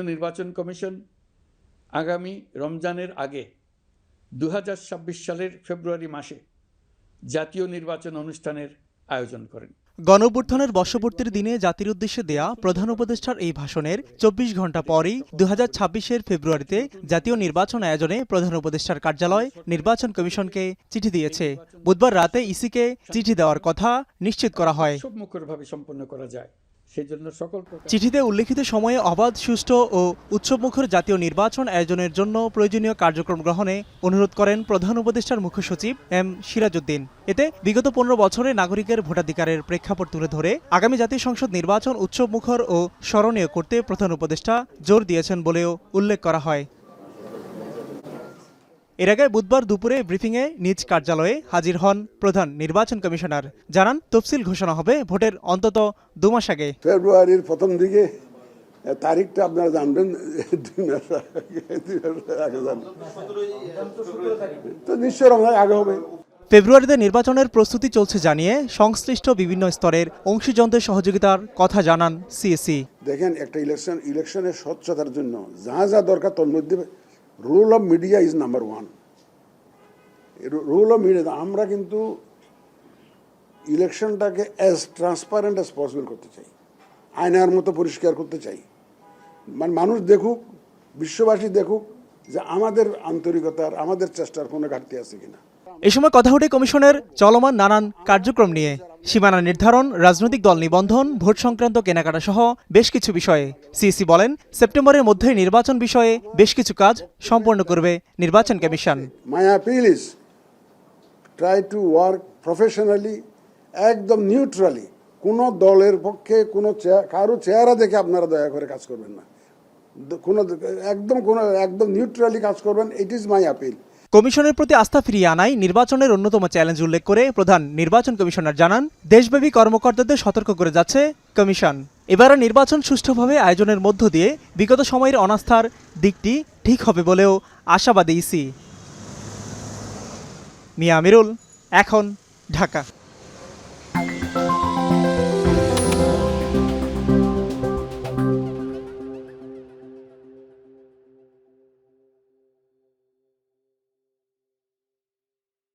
নির্বাচন কমিশন আগামী রমজানের আগে 2026 সালের ফেব্রুয়ারি মাসে জাতীয় নির্বাচন অনুষ্ঠানের আয়োজন করেন। গণঅভ্যুত্থানের বর্ষপূর্তির দিনে জাতির উদ্দেশ্যে দেয়া প্রধান উপদেষ্টার এই ভাষণের 24 ঘণ্টা পরই 2026-এর ফেব্রুয়ারিতে জাতীয় নির্বাচন আয়োজনে প্রধান উপদেষ্টার কার্যালয় নির্বাচন কমিশনকে চিঠি দিয়েছে। বুধবার রাতে ইসিকে চিঠি দেওয়ার কথা নিশ্চিত করা হয়। উৎসবমুখরভাবে সম্পন্ন করা যায় সেজন্য চিঠিতে উল্লেখিত সময়ে অবাধ, সুষ্ঠু ও উৎসবমুখর জাতীয় নির্বাচন আয়োজনের জন্য প্রয়োজনীয় কার্যক্রম গ্রহণে অনুরোধ করেন প্রধান উপদেষ্টার মুখ্য সচিব এম সিরাজউদ্দিন। এতে বিগত 15 বছরে নাগরিকের ভোটাধিকারের প্রেক্ষাপট তুলে ধরে আগামী জাতীয় সংসদ নির্বাচন উৎসবমুখর ও স্মরণীয় করতে প্রধান উপদেষ্টা জোর দিয়েছেন বলেও উল্লেখ করা হয়। এর আগে বুধবার দুপুরে ব্রিফিংয়ে নিজ কার্যালয়ে হাজির হন প্রধান নির্বাচন কমিশনার। জানান, তফসিল ঘোষণা হবে ভোটের অন্তত 2 মাস আগে। ফেব্রুয়ারির প্রথম দিকে তারিখটা আপনারা জানবেন, 2 মাস আগে জানবেন তো নিশ্চয়ই আগে হবে। ফেব্রুয়ারিতে নির্বাচনের প্রস্তুতি চলছে জানিয়ে সংশ্লিষ্ট বিভিন্ন স্তরের অংশীজনদের সহযোগিতার কথা জানান সিএসি। দেখেন, একটা ইলেকশনের স্বচ্ছতার জন্য যা যা দরকার তার মধ্যে rule of media is number 1। Rule of media, আমরা কিন্তু ইলেকশনটাকে অ্যাজ ট্রান্সপারেন্ট অ্যাজ পসিবল করতে চাই, আয়নার মতো পরিষ্কার করতে চাই। মানে মানুষ দেখুক, বিশ্ববাসী দেখুক যে আমাদের আন্তরিকতার, আমাদের চেষ্টার কোনো ঘাটতি আছে কিনা। এ সময় কথা ওঠে কমিশনের চলমান নানান কার্যক্রম নিয়ে। সীমানা নির্ধারণ, রাজনৈতিক দল নিবন্ধন, ভোট সংক্রান্ত কেনাকাটা সহ বেশ কিছু বিষয়ে সিইসি বলেন, সেপ্টেম্বরের মধ্যে নির্বাচন বিষয়ে বেশ কিছু কাজ সম্পন্ন করবে নির্বাচন commission. My appeal is try to work professionally, একদম নিউট্রালি। কোনো দলের পক্ষে কারো চেহারা দেখে আপনারা দয়া করে কাজ করবেন না, একদম নিউট্রালি কাজ করবেন। It is my appeal. কমিশনের প্রতি আস্থা ফিরিয়ে আনাই নির্বাচনের অন্যতম চ্যালেঞ্জ উল্লেখ করে প্রধান নির্বাচন কমিশনার জানান, দেশব্যাপী কর্মকর্তাদের সতর্ক করে যাচ্ছে কমিশন। এবারে নির্বাচন সুষ্ঠুভাবে আয়োজনের মধ্য দিয়ে বিগত সময়ের অনাস্থার দিকটি ঠিক হবে বলেও আশাবাদী ইসি। মিয়া আমিরুল, এখন, ঢাকা।